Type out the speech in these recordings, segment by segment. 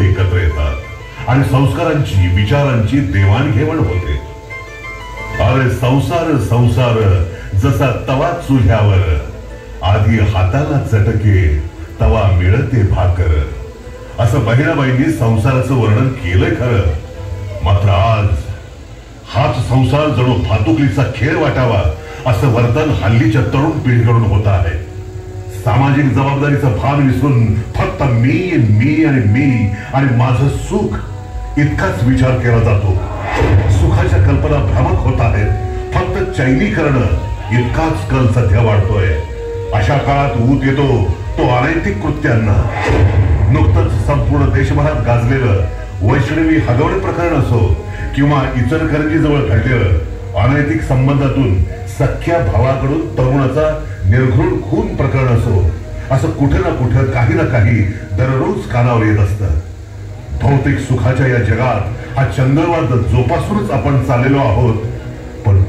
एकत्र येतात आणि संस्कारांची विचारांची देवाणघेवाण होते. अरे संसार संसार जसा तवा चुल्यावर, आधी हाताला चटके तवा मिळते भाकर, असं बहिणाबाईंनी संसाराचं वर्णन केलंय खरं. मात्र आज हाच संसार जणू भातुकलीचा खेळ वाटावा असं वर्तन हल्लीच्या तरुण पिढीकडून होत आहे. सामाजिक जबाबदारीचं भान विसरून फक्त मी मी आणि मी आणि माझं सुख इतकाच विचार केला जातो. सुखाच्या कल्पना भ्रामक होत आहेत. फक्त चैनी करणं इतकाच कल सध्या वाढतोय. अशा काळात ऊत येतो तो अनैतिक कृत्यांना. नुकतंच संपूर्ण देशभरात गाजलेलं वैष्णवी हगवणे प्रकरण असो किंवा इचलकरंजी जवळ घडलेलं अनैतिक संबंधातून सख्या भावाकडून तरुणाचा निर्घृण खून प्रकरण असो, असं कुठे ना कुठं काही ना काही दररोज कानावर येत असतं. भौतिक सुखाच्या या जगात हा चंद्रवाद जोपासूनच आपण चाललेलो आहोत. पण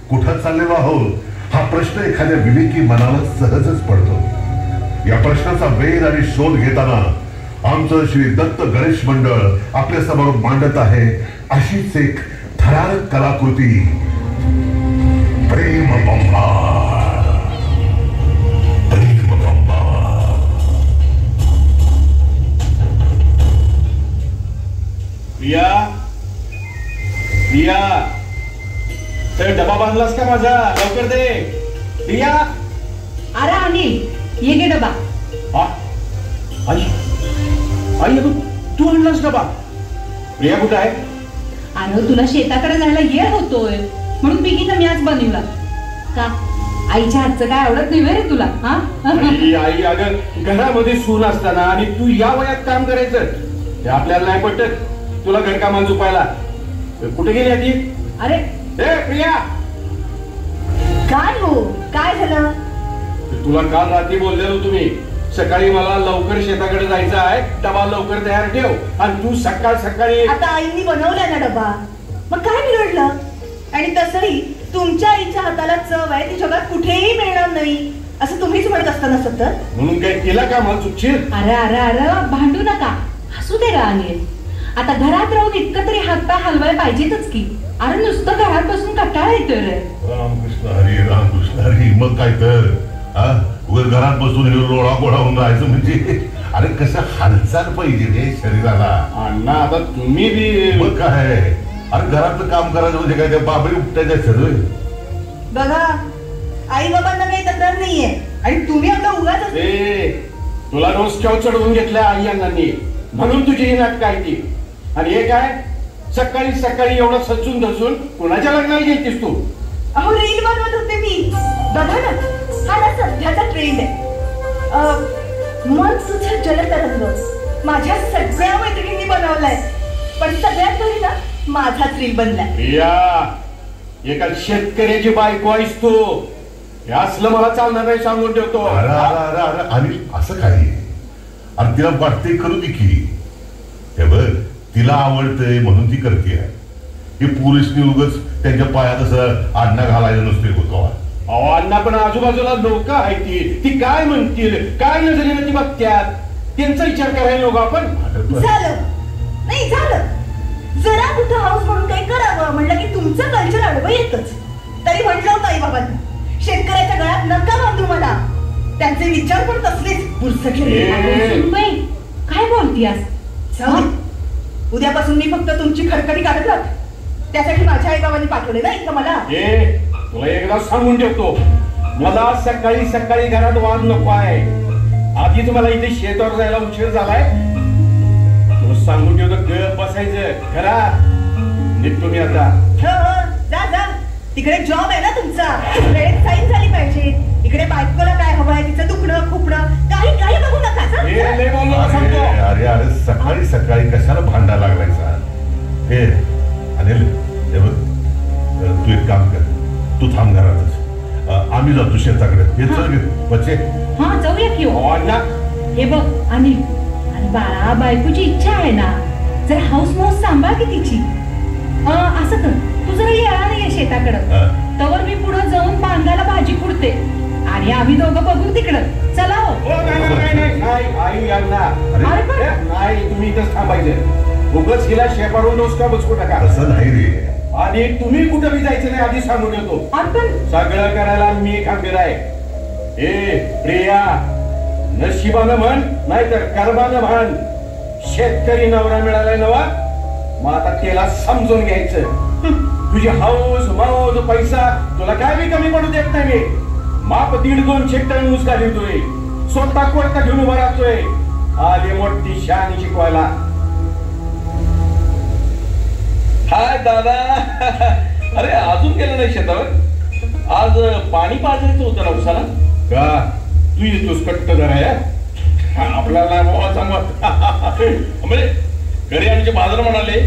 कुठं चाललेलो आहोत हा प्रश्न एखाद्या विवेकी मनाला सहजच पडतो. या प्रश्नाचा वेध आणि शोध घेताना आमचं श्री दत्त गणेश मंडळ आपल्या समोर मांडत आहे अशीच एक थरारक कलाकृती, प्रेम बंबा. प्रिया, प्रिया, तर डबा बांधलास का माझा? लवकर दे प्रिया. अरे अनिल, ये घे डबा. आई आई तू आणलास डबा? प्रिया कुठं आहे? अरे तुला शेताकडे जायला येळ होतोय म्हणून बिगीनं मी आज बनवला. का आईच्या हातचं काय आवडत नाही रे तुला? हा आई अगं घरामध्ये सून असताना आणि तू या वयात काम करायचं ते आपल्याला नाही पटत. तुला घरकामाला झोपायला कुठे गेली आधी? अरे ए प्रिया, काय हो, काय झालं? तुला काल रात्री बोललेलो तुम्ही सकाळी मला लवकर शेताकडे जायचं आहे, डबा लवकर तयार ठेव. आणि तू सकाळ सकाळी. आता आईनी बनवलाय ना डबा, मग काय बिघडलं? आणि तसंही तुमच्या आईच्या हाताला चव आहे ती जगात कुठेही मिळणार नाही असं तुम्हीच म्हणत असताना सतत. म्हणून काय केला का मला चुकशील? अरे अरे अरे भांडू नका, हसू दे रा अनिल. आता घरात राहून इतकं तरी हातपाय हलवायला पाहिजेतच की. अरे नुसतं घरात बसून कंटाळा येतोय रे. रामकृष्ण हरी, रामकृष्ण हरी. मग काय तर घरात बसून लोळा गोळा होऊन राहायचं म्हणजे? अरे कसं हालचाल पाहिजे रे शरीराला. अण्णा आता तुम्ही बी. मग काय, अरे घरातलं काम करायचं म्हणजे काय त्या बाबरी उपटायचं सगळं. बघा आई बाबांना काही तक्रार नाहीये आणि तुम्ही आपला उगाच. तुला डोसक्यावर चढवून घेतल्या आई अण्णांनी म्हणून तुझी ही नाटक आहे ती. आणि हे काय सकाळी सकाळी एवढं सचून धसून कुणाच्या लग्नाला गेलतीस तू? अहो रील बनवत होते मी. बघा ना, हा ना सध्याचा ट्रेंड आहे. मन तुझं जलतरंग माझ्या सगळ्या मैत्रिणींनी बनवलाय, पण सगळ्यात तरी ना माझाच रील बनलाय. प्रिया, एका शेतकऱ्याची बायको आहेस तू. हे असलं मला चालणार नाही सांगून ठेवतो. अरे अरे अरे आणि असं काही अरे तिला वाटते करू दे की. हे बघ तिला आवडतंय म्हणून ती करते. हे पुरुषनी उगच त्यांच्या पायात असं आडणा घालायला नसते होतो. अहो अण्णा पण आजूबाजूला लोक आहेत ती काय म्हणतील, काय नजरेनं ती बघत्यात, त्यांचा विचार करायला नको आपण. झालं नाही झालं, जरा कुठं हाऊस म्हणून काही करावं म्हणलं की तुमचं कल्चर आडवं येतच. तरी म्हटलं होतं आई बाबांना शेतकऱ्याच्या गळ्यात नका बांधू मला. त्यांचे विचार पण तसलेच बुरसटले. काय बोलतीयास? उद्यापासून मी फक्त तुमची खडखडी काढत राहते. त्यासाठी माझ्या आई बाबांनी पाठवले ना इथं मला. तुला एकदा सांगून ठेवतो, मला सकाळी सकाळी घरात वाद नको आहे. आधी तुम्हाला इथे शेतावर जायला उशीर झालाय. तुला सांगून ठेवतो गप बसायचं घरात. निघतो मी आता. जा जा, तिकडे जॉब आहे ना तुमचा, वेळेत साईन झाली पाहिजे. इकडे बायकोला काय हवंय तिचं दुखणं खुपणं काही काही बघू नका. अरे अरे सकाळी सकाळी कशाला भांडा लागलायचा? हे अनिल, हे बघ तू एक काम कर, तू थांब घरातच, आम्ही जातो शेताकडे. हे चल बच्चे. हा जाऊया की. हे बघ अनिल, आणि बाळा बायकोची इच्छा आहे ना, जर हाऊस माऊस सांभाळ की तिची. असं कर, तू जरा येणार नाही शेताकडं, तवर मी पुढे जाऊन बांधाला भाजी पुरते आणि आम्ही दोघं बघू तिकडं. चला हो. नाही तुम्ही उगाच हिला शेपारून डोसका बसकू टाका. तसं नाही रे. आणि तुम्ही कुठं बी जायचं नाही आधी सांगून येतो. आपण सगळं करायला मी खंबीर आहे. ए प्रिया, नशिबानं म्हण नाहीतर कर्मानं म्हण, शेतकरी नवरा मिळालाय नवा. मग आता त्याला समजून घ्यायचं. तुझी हौस मौज पैसा तुला काय बी कमी पडू देत नाही मी. माप 1.5-2 हेक्टर ऊस घालतोय, स्वतः कोणता घेऊन उभा राहतोय. आली मोठी शान शिकवायला. हाय दादा. अरे अजून गेलं नाही शेतावर? आज पाणी पाजायचं होतं ना उसाला. का तू येतोस कट्ट धराया? आपल्याला मोहाचा मत. म्हणजे घरी आमचे बाजार म्हणाले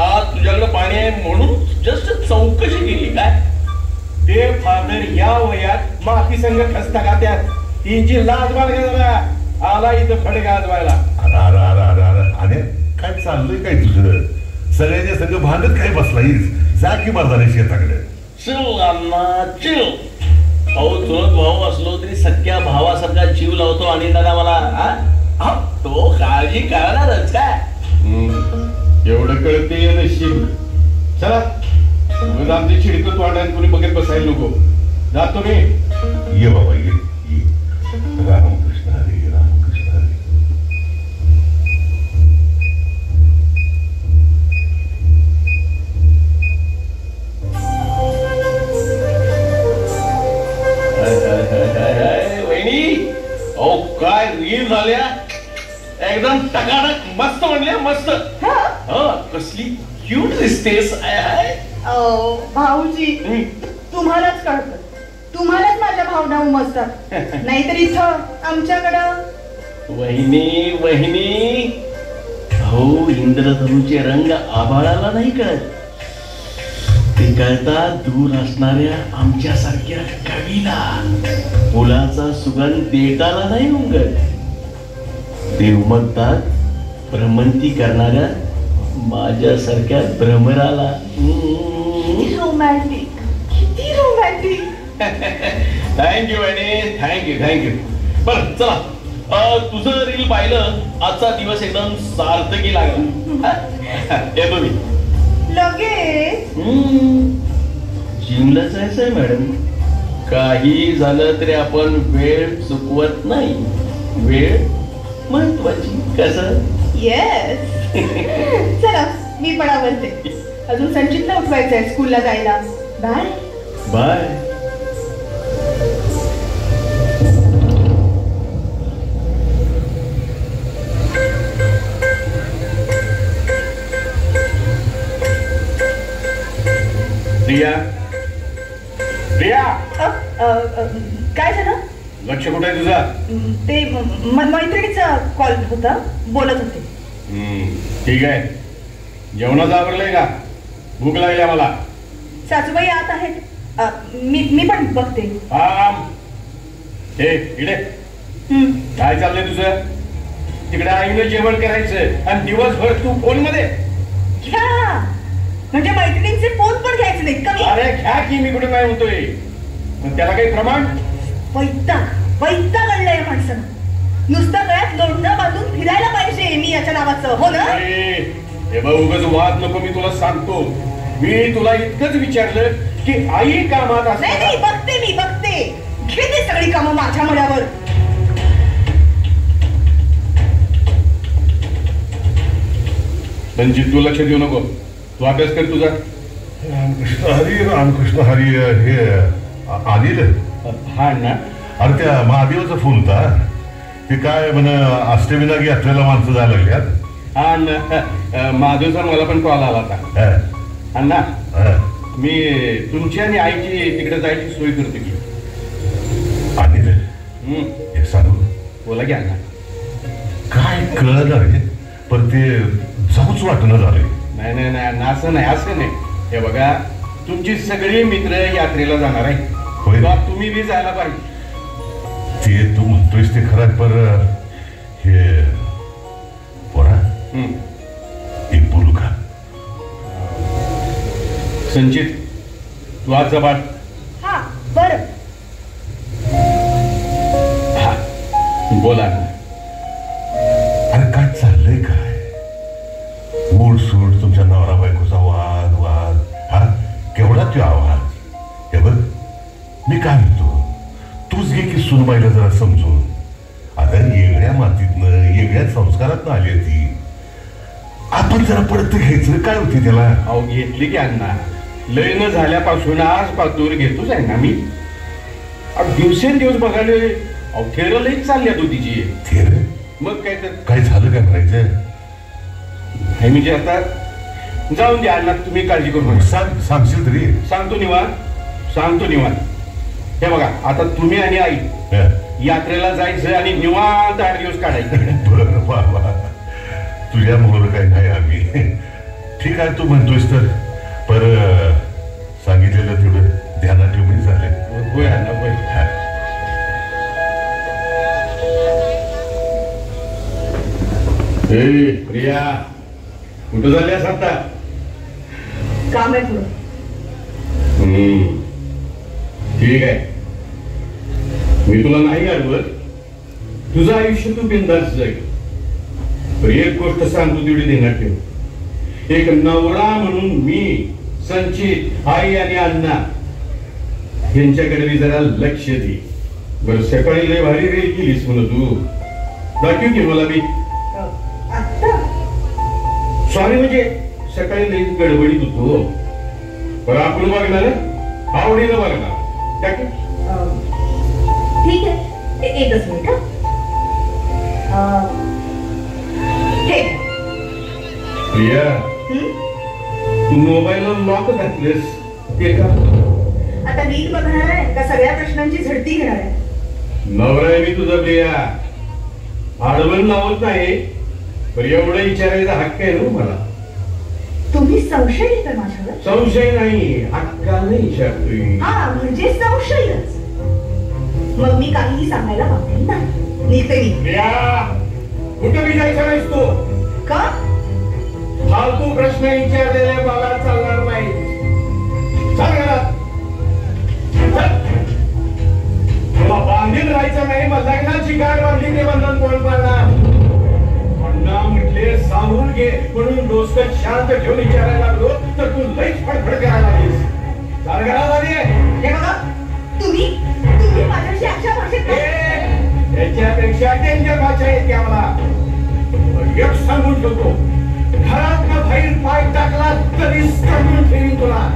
आज तुझ्याकडे पाणी आहे म्हणून जस्ट चौकशी केली. काय ते फादर या वयात माती संघ खसता खात्यात. तीनची लाज बाळगा जरा. आला इथं फड गाजवायला. आणि काय चाललंय काय तुझं? सगळ्यांच्या संग भांडत काय बसलायस? जा की मर्दाने शेताकडे. चिल अण्णा चिल. भाऊ चुलत भाऊ असलो तरी सख्या भावासारखा जीव लावतो आणि दादा मला तो काळजी करणारच काय. एवढं कळते नशीब. चला मग आमची छिडकं तोंडाने कोणी बघत बसायला नको. जातो मी. ये बाबा ये. रामकृष्ण हरी रामकृष्ण हरी. वहिनी अहो काय रील झाल्या एकदम टकाटक मस्त म्हणल्या मस्त. कसली क्यूट दिसतेस. भाऊजी तुम्हालाच कळतं. तुम्हालाच माझ्या भावना उमजतात. नाहीतर इथं आमच्याकडं वहिनी वहिनी भाऊ इंद्रधनुचे रंग आभाळाला नाही कळत. ते कळतात दूर असणाऱ्या आमच्यासारख्या कवीला. फुलाचा सुगंध देटाला नाही उमगत. ते उमगतात भ्रमंती करणाऱ्या माझ्यासारख्या भ्रमराला. रोमॅन्टिक, किती रोमॅन्टिक. थँक्यू वहिनी थँक्यू थँक्यू. बरं चला तुझं रील पाहिलं. आजचा दिवस एकदम सार्थकी लागला. येतो मी लगेच. जिमला जायचंय मॅडम. काही झालं तरी आपण वेळ चुकवत नाही. वेळ महत्वाची. कसं? येस. चला मी पण आवडते. अजून संचितला उठवायचंय स्कूलला जायला. Bye bye. प्रिया प्रिया काय झालं? लक्ष कुठे आहे तुझा? ते मैत्रिणीचा कॉल होता, बोलत होते. ठीक आहे. जेवणाचं आवरलंय का? भूक लागली मला. सासूबाई आत आहेत. मी पण बघते. हे इकडे काय चाललंय तुझं? तिकडे आईनं जेवण करायचं आणि दिवसभर तू फोन मध्ये. घ्या म्हणजे मैत्रिणींचे फोन पण घ्यायचे नाही कमी. अरे घ्या की, मी कुठे काय म्हणतोय. त्याला काही प्रमाण? वैताग आणलंय माणसानं. नुसतं गळ्यात लोणचं बांधून फिरायला पाहिजे मी याच्या नावाचं. हो ना? हे बघ उगाच वाद नको. मी तुला सांगतो. मी तुला इतकंच विचारलं की आई कामात असते. नाही बघते घेते सगळी कामं माझ्या मळ्यावर. म्हणजे तू लक्ष देऊ नको. तू अभ्यास कर तुझा. रामकृष्ण हरी रामकृष्ण हरी. हे अनिल. हा ना. अरे त्या महादेवाचा फोन होता. ते काय म्हण अष्टविनागी असलेल्या माणसं जायला लागल्यात. हा ना. महादेवचा मला पण कॉल आला होता. अण्णा मी तुमची आणि आईची तिकडे जायची सोय करतो की. अनिल एक सांगू. बोला की अण्णा. काय कळलं रे, पण ते जाऊच वाटणं झालंय. नाही असं नाही. हे बघा तुमची सगळी मित्र यात्रेला जाणार आहे. तुम्ही बी जायला पाहिजे. ते तू म्हणतोयस ते खरं, पर हे पोरा एक बोलू का? संचित तू आज जबाड. हा बरं. हा बोला ना. अरे काय चाललंय काय? मूड सूट तुमच्या नवरा बायकोचा वाद वाद हा केवढा तो आवाज. हे बघ मी काय म्हणतो, तूच घे की सुनबाईला जरा समजून. आता येगळ्या मातीतनं येगळ्या संस्कारातनं आली ती. आपण जरा परत घ्यायचं काय होते त्याला. अहो घेतली की अण्णा, लग्न झाल्यापासून आज पातूर घेतोच आहे ना मी. दिवसेंदिवस बघायला अहो थेर लईच चालल्यात हो तिची. थेर मग काय तर काय झालं काय म्हणायचं. हे म्हणजे आता जाऊन द्या अण्णा, तुम्ही काळजी करू नका. सांगशील तरी. सांगतो निवांत. हे बघा आता तुम्ही आणि आई यात्रेला जायचं आणि निवांत 8 दिवस काढायचं. बरं बाबा, तुझ्या मोर काय नाही आम्ही. ठीक आहे तू म्हणतोयस तर. पर सांगितलेलं तेवढं ध्यानात ठेवून झालं. होय अण्णा होय. प्रिया कुठं झाल्यास आता. काम आहे थोडं. ठीक आहे, मी तुला नाही अडवत. तुझं आयुष्य तू बिंदास जाईल. पण एक गोष्ट सांगतो तेवढी ध्यानात ठेव. एक नवरा म्हणून मी, संचित, आई आणि अण्णा यांच्याकडे मी जरा लक्ष दे. बरं सकाळी लय भारी रेल केलीस म्हणून तू दाखव की मला. मी सॉरी म्हणजे सकाळी लई गडबडीत होतो. बरं आपण बघणार, आवडीनं बघणार. ठीक आहे, एकच मिनिट. प्रिया तू मोबाईलला लॉक घातलेस ते का. आता नीट बघणार आहे का सगळ्या प्रश्नांची झडती घेणार आहे. नवरा आहे मी तुझा प्रिया, आडवण लावत नाही. पण एवढं विचारायचा हक्क आहे ना मला. तुम्ही संशय घेता माझ्यावर. संशय नाही, हक्काने विचारतोय. हा म्हणजे संशयच. मग मी काहीही सांगायला मागेल नाही. निघते मी. प्रिया कुठं मी जायचं नाहीस तू. का फालतू प्रश्न विचारलेले मला चालणार नाही. चल घरात. तुला बांधील राहायचं नाही. मग लग्नाची गाठ बांधली ते बंधन कोण पाळणार. अण्णा म्हटले सांगून घे म्हणून डोसकं शांत ठेवून विचारायला लागलो तर तू लईच फडफड करायला लागलीस. चल घरात आली. हे बघा, तुम्ही माझ्याशी अशा भाषेत याच्यापेक्षा डेंजर भाषा येते आम्हाला. एक सांगून ठेवतो, घरात बाहेर पाय टाकला तरी सांगून ठेवीन तुला.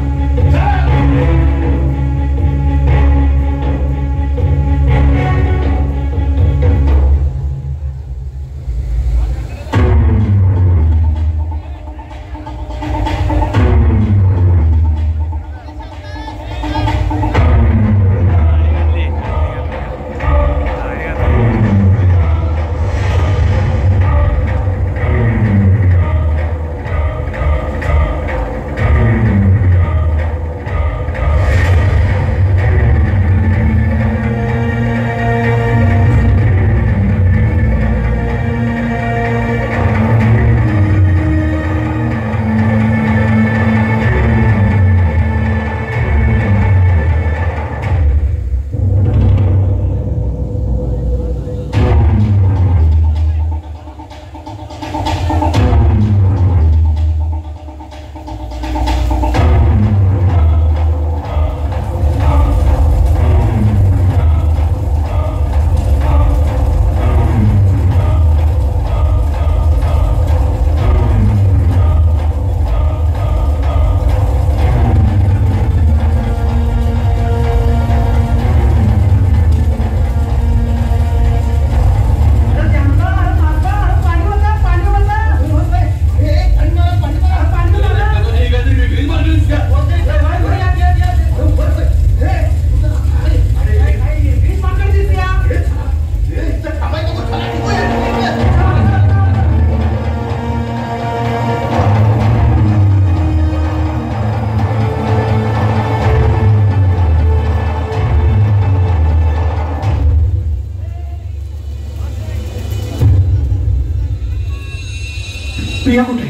प्रिया कुठे.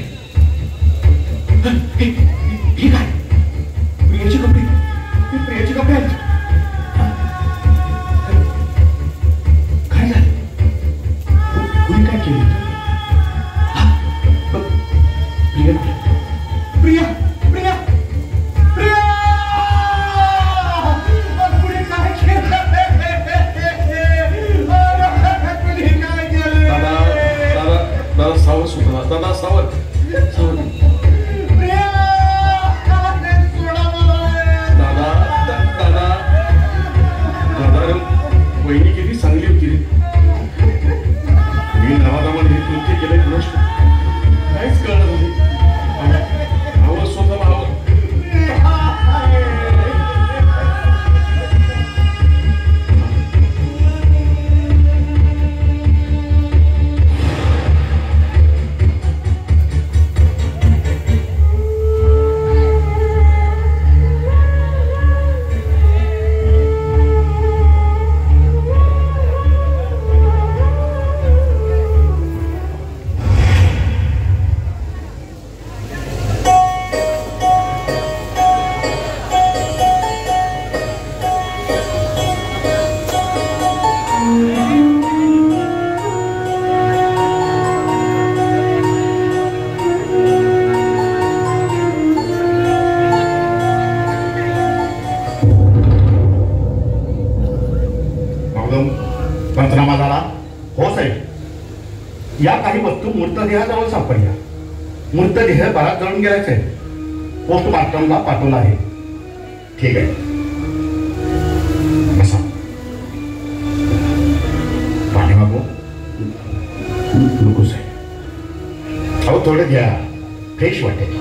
हे काय प्रियाचे कपडे. प्रियाचे कपडे आहेत. काय झालं. कुणी काय केलं. प्रिया सुटला दादा सावध दादा दादा दादा वहिनी किती चांगली होती रे मी नावादामान हे कृत्य केलंय नष्ट काहीच कळलं नाही आवाज स्वतः आवाज पंचनामा झाला हो साहेब या काही वस्तू मृतदेहाजवळ सापडल्या मृतदेह बराच जळून गेल्याच आहे पोस्टमार्टमला पाठवला आहे ठीक आहे बसा पाणी मागू नको साहेब अहो थोडं घ्या फ्रेश वाटेल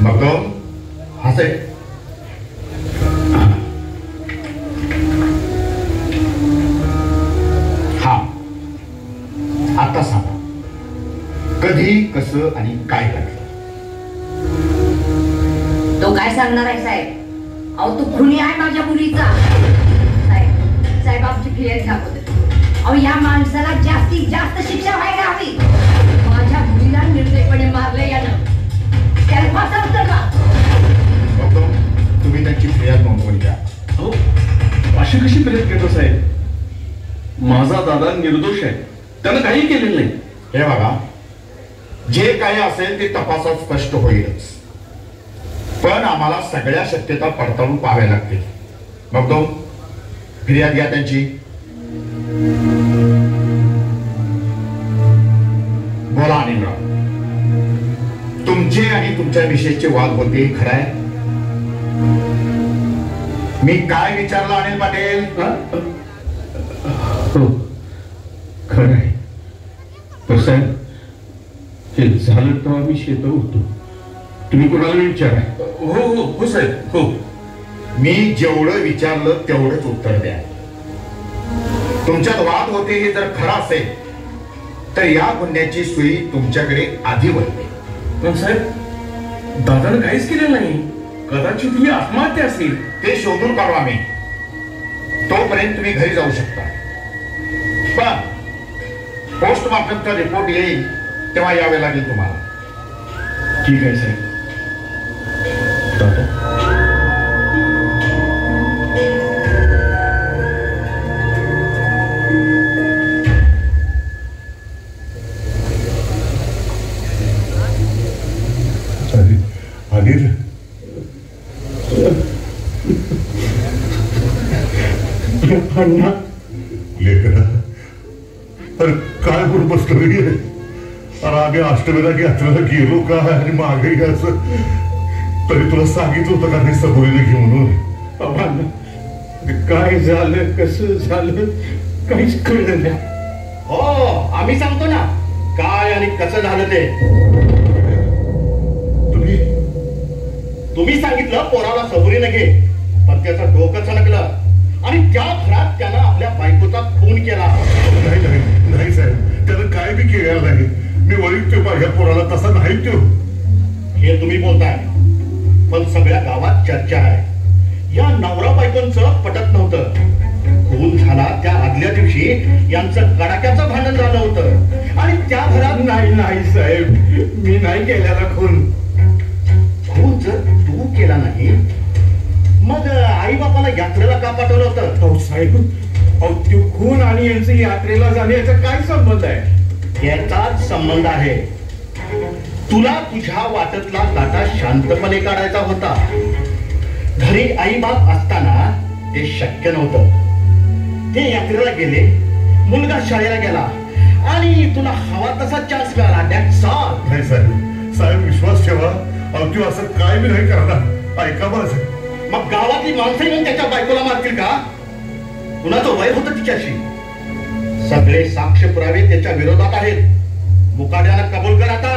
मग हा साहेब आता सांगा कधी कसं आणि काय घडलं तो काय सांगणार आहे साहेब अहो तू खुनी आहे माझ्या मुलीचा साहेब साहेब आमची फिर्याद दाखवते अहो या माणसाला जास्तीत जास्त शिक्षा व्हायला हवी माझ्या मुलीला निर्दयपणे मारले यानं त्याला फासा उतरवा तुम्ही त्यांची फिर्याद नोंदवून द्या हो अशी कशी फिर्याद घेतो साहेब माझा दादा निर्दोष आहे त्यानं काही केलेलं नाही हे बघा जे काही असेल ते तपासात स्पष्ट होईलच पण आम्हाला सगळ्या शक्यता पडताळून पाहाव्या लागतील मग तो फिर्याद घ्या त्यांची बोला अनिलराव तुमचे आणि तुमच्या विषयीचे वाद होते खरं आहे मी काय विचारलं अनिल पाटील हो खरं आहे पण साहेब हे झालं तेव्हा मी शेतात होतो तुम्ही कोणाला विचारा हो हो हो साहेब हो मी जेवढं विचारलं तेवढंच उत्तर द्या तुमच्यात वाद होते हे जर खरं असेल तर या गुन्ह्याची सुई तुमच्याकडे आधी वळते पण साहेब दादानं काहीच केलेलं नाही कदाचित ही आत्महत्या असेल ते शोधून काढू आम्ही तोपर्यंत तुम्ही घरी जाऊ शकता पण पोस्टमार्टमचा रिपोर्ट येईल तेव्हा यावे लागेल तुम्हाला ठीक आहे साहेब दादा अनिल लेकरा अरे काय करून बसलो अरे आम्ही अष्टमीला यात्रेला गेलो का आणि मागे घ्यायचं तरी तुला सांगितलं होतं का नाही सबोरीने घे म्हणून काय झालं कसं झालं काहीच कळलं नाही हो आम्ही सांगतो ना काय आणि कसं झालं ते तुम्ही सांगितलं पोराला सबुरीने घे पण त्याचं डोकं चणकलं आणि त्या घरात त्यानं आपल्या बायकोचा खून केला नाही साहेब त्यानं काय बी केलेलं नाही मी ओळखतो माझ्या पोराला तसा नाही तो हे तुम्ही बोलताय पण सगळ्या गावात चर्चा आहे या नवरा बायकोंचं पटत नव्हतं खून झाला त्या आदल्या दिवशी यांचं कडाक्याचं भांडण झालं होतं आणि त्या घरात नाही साहेब मी नाही केलेला खून जर तू केला नाही मग आई बापाला यात्रेला का पाठवलं होतं हो साहेब तो खून आणि यांचं यात्रेला जाण्याचा काय संबंध आहे याचाच संबंध आहे तुला तुझ्या वाटतला काटा शांतपणे काढायचा होता घरी आई बाप असताना ते शक्य नव्हतं ते यात्रेला गेले मुलगा शाळेला गेला आणि तुला हवा तसा चान्स मिळाला. That's all. नाही साहेब, साहेब विश्वास ठेवा. अहो असं काय मी नाही करणार. ऐका बरं साहेब. मग गावातली माणसं येऊन त्याच्या बायकोला मारतील का? कुणाचं वय होतं तिच्याशी? सगळे साक्ष पुरावे त्याच्या विरोधात आहेत. मुकाट्याला कबूल कर आता.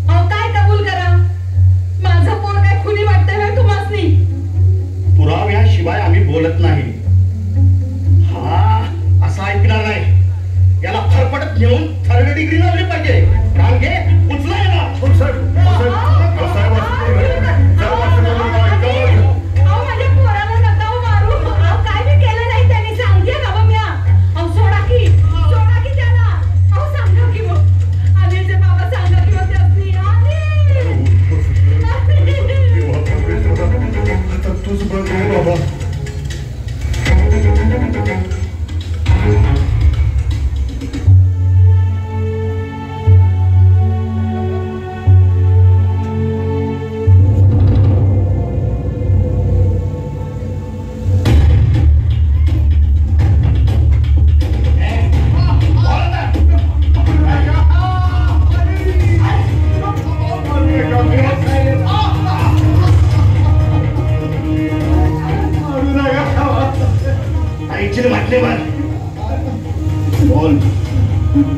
अहो काय कबूल करा? माझं पोर काय खुली वाटतंय तुम्हासनी? पुराव्याशिवाय आम्ही बोलत नाही. हा असं ऐकणार नाही. याला फरफटत घेऊन 3rd डिग्री लावली पाहिजे. रांगे उचला याला. अहो माझ्या पोराला नका मारू. अहो काय मी केलं नाही त्यांनी. सांगते बाबा म्या. अहो सोडा की त्याला. अहो सांगा की मग. अनिलचे बाबा सांगा की मग त्यासनी. तूच बघ बाबा.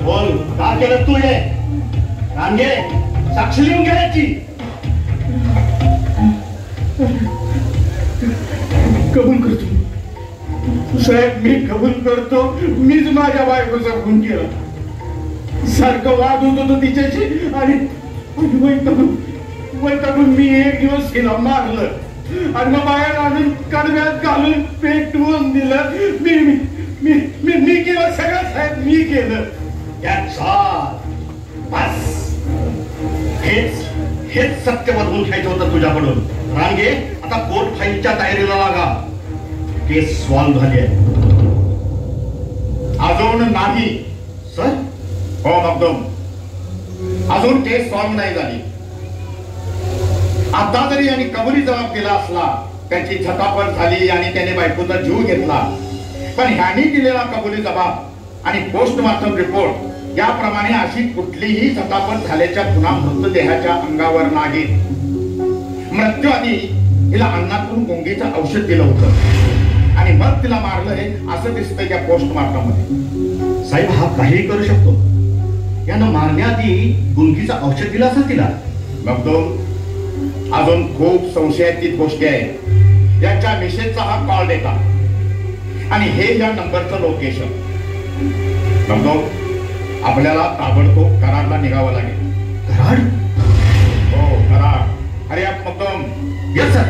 बोल का केलं तू हे? रांगे साक्ष लिहून घ्यायची. कबूल करतो साहेब, मी कबूल करतो. मीच माझ्या बायकोचा खून केला. सारखं वाद होत होतं तिच्याशी आणि वैतागून मी एक दिवस तिला मारलं आणि मग बाहेर आणून कडव्यात घालून पेटवून दिलं. मी केलं सगळं साहेब, मी केलं. बस हेच सत्य बदलून घ्यायचं होतं तुझ्याकडून. रांगे आता कोर्ट फाईलच्या तयारीला लागा. केस सॉल्व्ह झाली आहे. अजून नाही सर. हो मगदूम, अजून केस सॉल्व्ह नाही झाली. आता जरी यांनी कबुली जबाब दिला असला, त्याची झटापट झाली आणि त्याने बायकोचा जीव घेतला, पण ह्यांनी दिलेला कबुली जबाब आणि पोस्टमॉर्टम रिपोर्ट याप्रमाणे अशी कुठलीही झटापट झाल्याच्या पुन्हा मृतदेहाच्या अंगावर नाही. मृत्यू आधी तिला अन्नातून गुंगीचं औषध दिलं होतं आणि मग तिला मारलंय असं दिसतंय त्या पोस्टमॉर्टम मध्ये. साहेब हा काहीही करू शकतो. यानं मारण्याआधी गुंगीचं औषध दिलं असं तिला. मगदूम, अजून खूप संशयातीत गोष्टी आहेत. याच्या मिसेसचा हा कॉल डेटा आणि हे या नंबरचं लोकेशन. मगदूम, आपल्याला ताबडतोब कराडला निघावं लागेल. कराड? हो कराड. अरे मगदूम. Yes sir.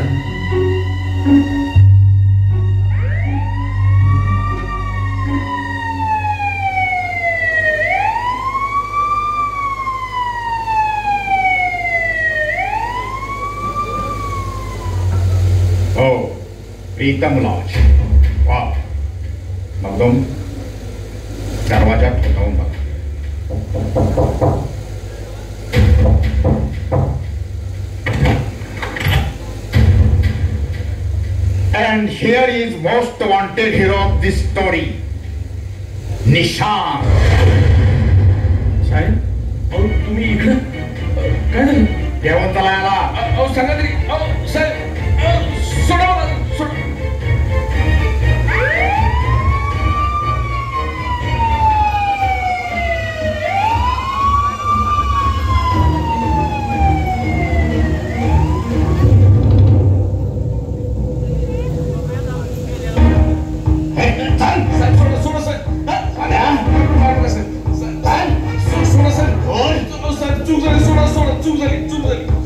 हो प्रीतम लॉज. वा मगदूम, दरवाजा ठोठावून बघा. And here is most wanted hero of this story, निशान. साहेब अहो तुम्ही इकडं काय झालं? जेवण चला याला. अहो सांगा तरी. अहो साहेब सोडा सोडा.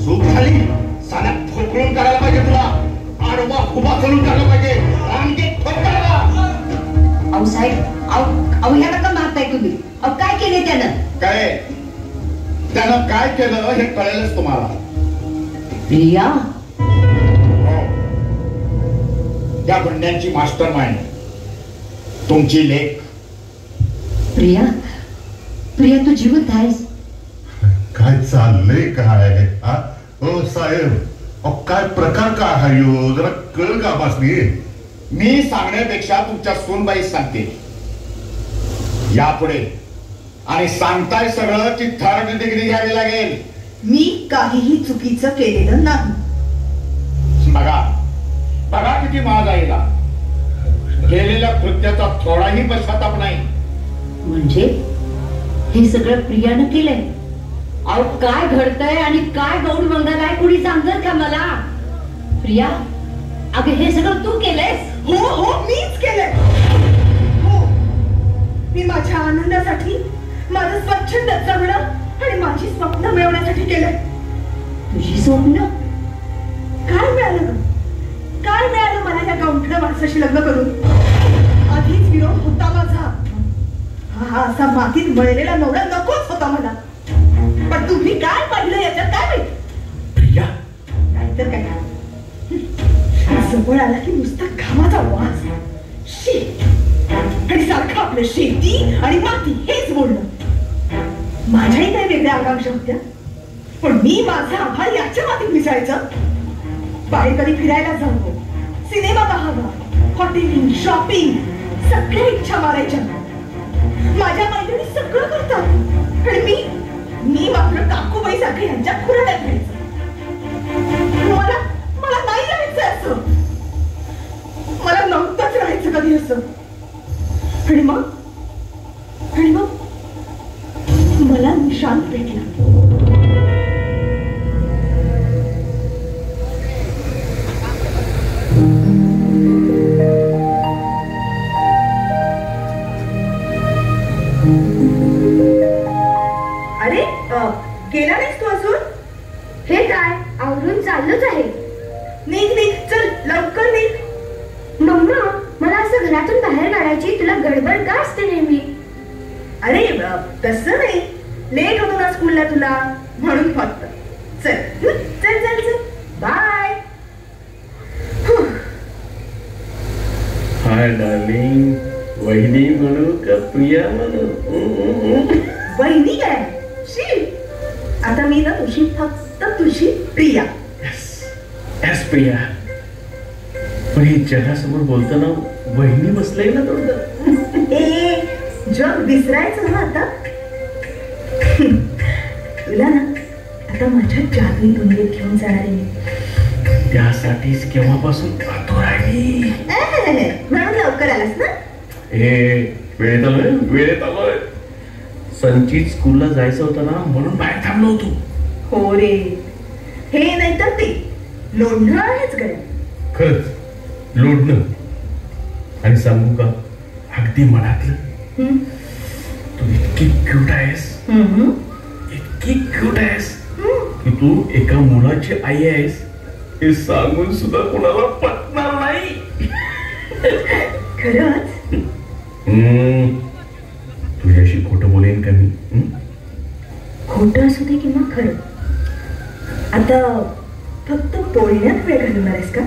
चूक झाली. साऱ्या ठोकळून काढायला पाहिजे तुला. आडवा उभा करून काढायला पाहिजे. रांगे ठोकायला. अहो साहेब, अहो ह्याला का मारताय तुम्ही? अहो काय केले त्यानं? काय त्यानं काय केलं हे कळेलच तुम्हाला. प्रिया हो, त्या गुंड्यांची मास्टर माइंड तुमची लेख. प्रिया, प्रिया तू जिवंत आहेस? काय चाललंय काय? हो साहेब, अहो काय प्रकार काय हा यो? जरा कळ का बासनी? मी सांगण्यापेक्षा तुमच्या सोनबाई सांगते. यापुढे आणि सांगताय सगळं की थर्ड डिग्री घ्यावी लागेल. मी काहीही चुकीचं केलेलं नाही. बघा बघा किती महाग आईला केलेल्या कृत्याचा थोडाही पश्चाताप नाही. म्हणजे हे सगळं प्रियानं केलंय? अहो काय घडतंय आणि काय गौड मंगलाय कुणी सांगत का मला? प्रिया अगं हे सगळं तू केलंयस? हो हो मीच केलंय. हो मी माझ्या आनंदासाठी माझं स्वच्छंद जगणं आणि माझी स्वप्न मिळवण्यासाठी केलंय. तुझी स्वप्न? काय मिळालं काय मिळालं मला या गावठ्या माणसाशी लग्न करून? आधीच विरोध होता माझा. हा असा मातीत मळलेला नवरा नकोच होता मला. पण तुम्ही काय पाहिलं याच्यात काय माहित? प्रिया नाहीतर काय जवळ आला की नुसता घामाचा वास शी आणि सारखं आपलं शेती आणि माती हेच बोलणं. माझ्याही काही वेगळ्या आकांक्षा होत्या पण मी माझा आभार याच्या मातीत मिसळायचं. बाहेर कधी फिरायला जाऊ सिनेमा पाहावा हॉटेलिंग शॉपिंग सगळ्या इच्छा मारायच्या. माझ्या मैत्रिणी सगळं करतात आणि मी मात्र काकूबाई सारखं यांच्या खुराड्यात घ्यायचं. मला नाही राहायचं असं. मला नव्हतंच राहायचं कधी असं. आणि मग मला निशांत भेटला. अरे गेला नाहीस तू अजून? हे काय आवरून चाललोच आहे. निघ चल लवकर निघ. मम्मा मला असं घरातून बाहेर काढायची तुला गडबड का असते नेहमी? अरे तसं नाही लेट होतो ना स्कूलला तुला म्हणून फक्त. चल चल चल चल बाय. Hi darling. वहिनी म्हणू का प्रिया म्हणू? वहिनी काय शी. आता मी ना तुझी फक्त तुझी प्रिया. एस प्रिया. पण हे जगासमोर बोलताना वहिनी बसलंय ना थोडं. ए जग विसरायचं ना आता. तुला ना आता माझ्या जादुई दुनियेत घेऊन जाणार आहे. त्यासाठीच केव्हापासून आतुर आहे मी. म्हणून लवकर आलास ना? वेळेत आलोय. संचित स्कूलला जायचं होतं ना म्हणून बाहेर थांबलो होतो. हो रे हे नाही तर ते लोढणं आहेच गड्या. खरंच लोढणं. आणि सांगू का अगदी मनातलं तू इतकी क्यूट आहेस. इतकी क्यूट आहेस की तू एका मुलाची आई आहेस हे सांगून सुद्धा कोणाला पटणार नाही. खरंच? तुझ्याशी खोटं बोलेन का मी? खोटं असू दे किंवा खरं आता फक्त बोलण्यात वेळ घालणार आहेस का?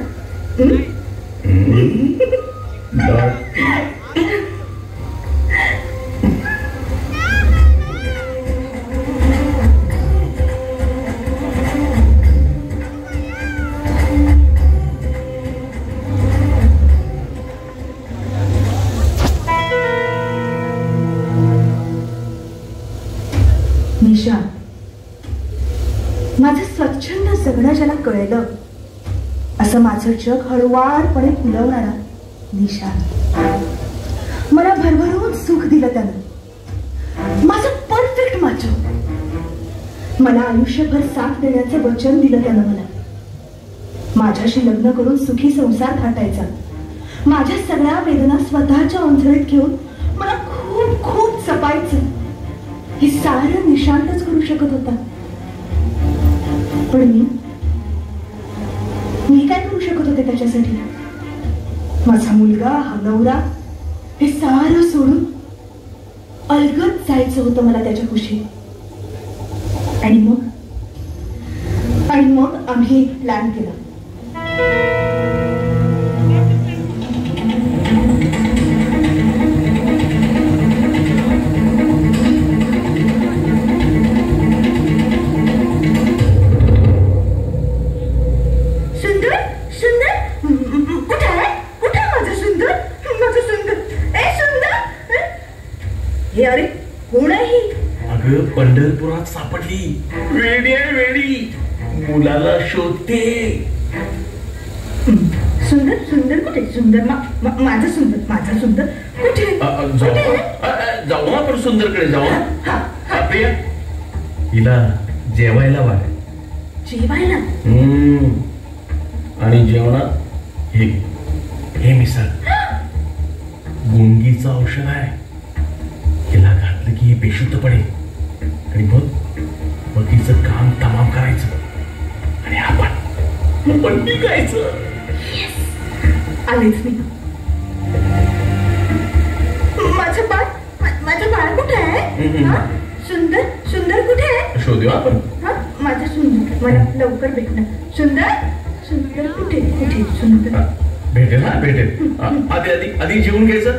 निशा माझं स्वच्छंद जगणं ज्याला कळलं असं माझं जग हळुवारपणे फुलवणारा निशा. मला भरभरून सुख दिलं त्यानं. माझं परफेक्ट माझं. मला आयुष्यभर साथ देण्याचं वचन दिलं त्यानं मला. माझ्याशी लग्न करून सुखी संसार थाटायचा. माझ्या सगळ्या वेदना स्वतःच्या ओंजळीत घेऊन मला खूप खूप जपायचं. हे सारं निशांतच करू शकत होता. पण मी काय करू शकत होते त्याच्यासाठी? माझा मुलगा हा नवरा हे सारं सोडून अलगद जायचं होतं मला त्याच्या कुशीत. आणि मग आम्ही प्लॅन केला. अरे कोण आहे? पंढरपुरात सापडली. वेडी आहे वेडी, मुलाला शोधते. सुंदर सुंदर कुठे? सुंदर माझा सुंदर कुठे? जाऊ आपण सुंदरकडे जाऊ. प्रिया, हिला जेवायला वाढ. जेवायला? आणि जेवणात हे मिसळ गुंगीचं औषध आहे. हिला घातलं की बेशुद्ध पडेल. आणि मग तिचं काम तमाम करायचं आणि आपण निघायचं. आलेच मी. माझं बाळ कुठे आहे? सुंदर कुठे आहे? शोधू आपण. माझं सुंदर मला लवकर भेटणं. सुंदर कुठे? सुंदर भेटेल ना, भेटेल. आधी जेवून घ्यायचं.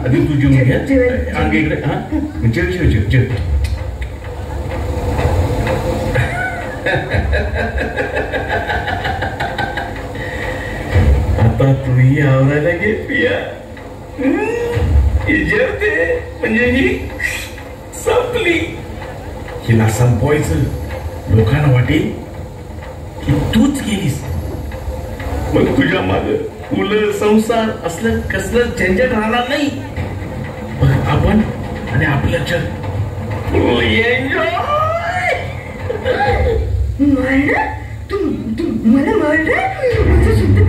आधी तू जेवून घे. आणखी इकडे. जेव. आता तूही आवरायला घे पिया. जेवते म्हणजे ही संपली. हिला संपवायचं. लोकांना वाटेल की तूच गेलीस. मग तुझ्या माग मुलं संसार असलं कसलं झंझट राहणार नाही. आपण आणि आपलं जग तू मला माझं सुंदर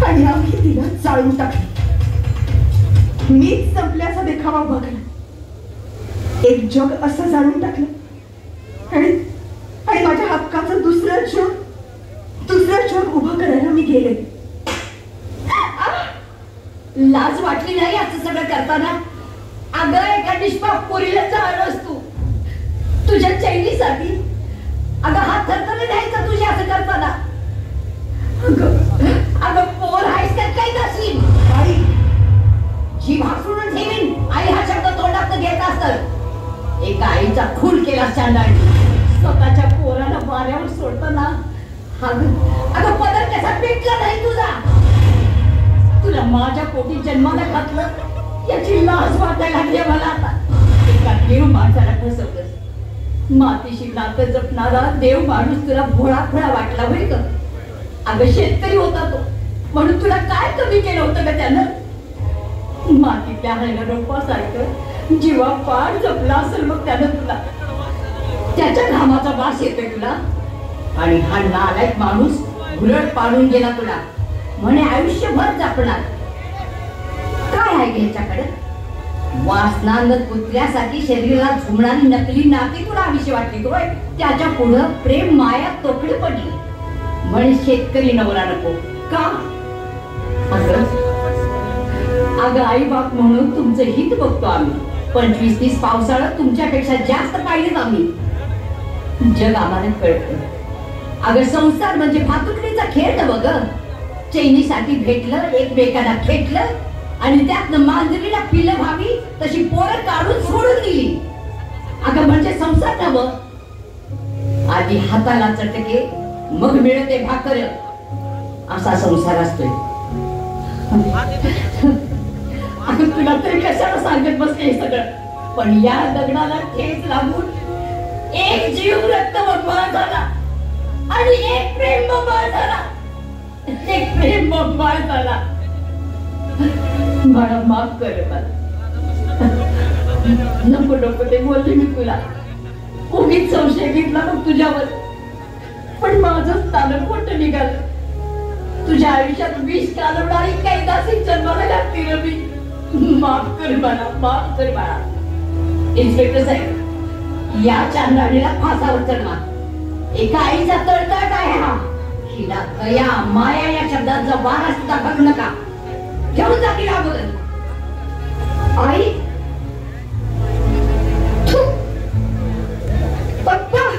आणि आम्ही तिला जाळून टाकली. मीच संपल्याचा देखावा बघला. एक जग असं जाळून टाकलं आणि माझ्या हक्काचं दुसरं जग उभं करायला मी गेले. लाज वाटली नाही असं सगळं करताना? अगं एका निष्पाप पोरीला जाळलंस तू तुझ्या चैनीसाठी. अगं हात थरथरले द्यायचा तुझ्या असं करताना. अगं पोर आहेस त्यात काही नसली. आई जीभ हासूनच ठेवीन. आई हा शब्द तोंडात घेत असत. एका आईचा खून केला चांडाळी. स्वतःच्या पोराला वाऱ्यावर सोडताना अगं पदर कसा पेटला नाही तुझा. तुला माझ्या पोटी जन्माला घातलं याची लाज वाटायला लागली मला आता. एका देव माणसाला फसवलंस. मातीशी नातं जपणारा देव माणूस तुला भोळा वाटला होय का? अगं शेतकरी होता तो म्हणून तुला काय कमी केलं होतं का त्यानं? मातीतल्या हळण्या रोपासारखं जीवा पाड जपला असेल मग त्यानं तुला. त्याच्या घामाचा वास येतोय तुला. आणि हा नालायक माणूस उलट पाडून गेला तुला. म्हणे आयुष्यभर जपणार. काय आहे घ्याच्याकडे? वासनांगत कुत्र्यासाठी शरीराला झुमणारी नकली नाती तुला आविषय वाटली तोय. त्याच्या पुढं प्रेम माया तोकडी पडली. म्हणे शेतकरी नवरा नको का? अगं आई बाप म्हणून तुमचं हित बघतो आम्ही. 25-30 पावसाळा तुमच्यापेक्षा जास्त पाहिलेच आम्ही. जग आम्हाला कळतं. अगं संसार म्हणजे भातुकलीचा खेळ न बघ. चैनीसाठी भेटलं, एकमेकांना खेटलं आणि त्यातनं मांजरीला पिलं व्हावी तशी पोरं काढून सोडून दिली. अगं म्हणजे संसार नवं. आधी हाताला चटके मग मिळते भाकर असा संसार असतोय. अगं तुला तरी कशाला सांगत बसते हे सगळं. पण या दगडाला ठेच लागून एक जीव रक्त बंबाळ झाला आणि एक प्रेम बंबाळ झाला. मला माफ कर मला. नको ते बोलले मी तुला. उगीच संशय घेतला मग तुझ्यावर. पण माझं स्थानक मोठं निघालं. तुझ्या आयुष्यात विष कालवणारी कैदासी जन्माला लागते ना मी. माफ कर मला, माफ कर मला. इन्स्पेक्टर साहेब, या चांदाणीला फासावर चढवा. एका आईचा तळतळ आहे हा. हिला दया माया या शब्दांचा वारा सुद्धा बघ नका. घेऊन जा तिला अगोदर. आई, पप्पा,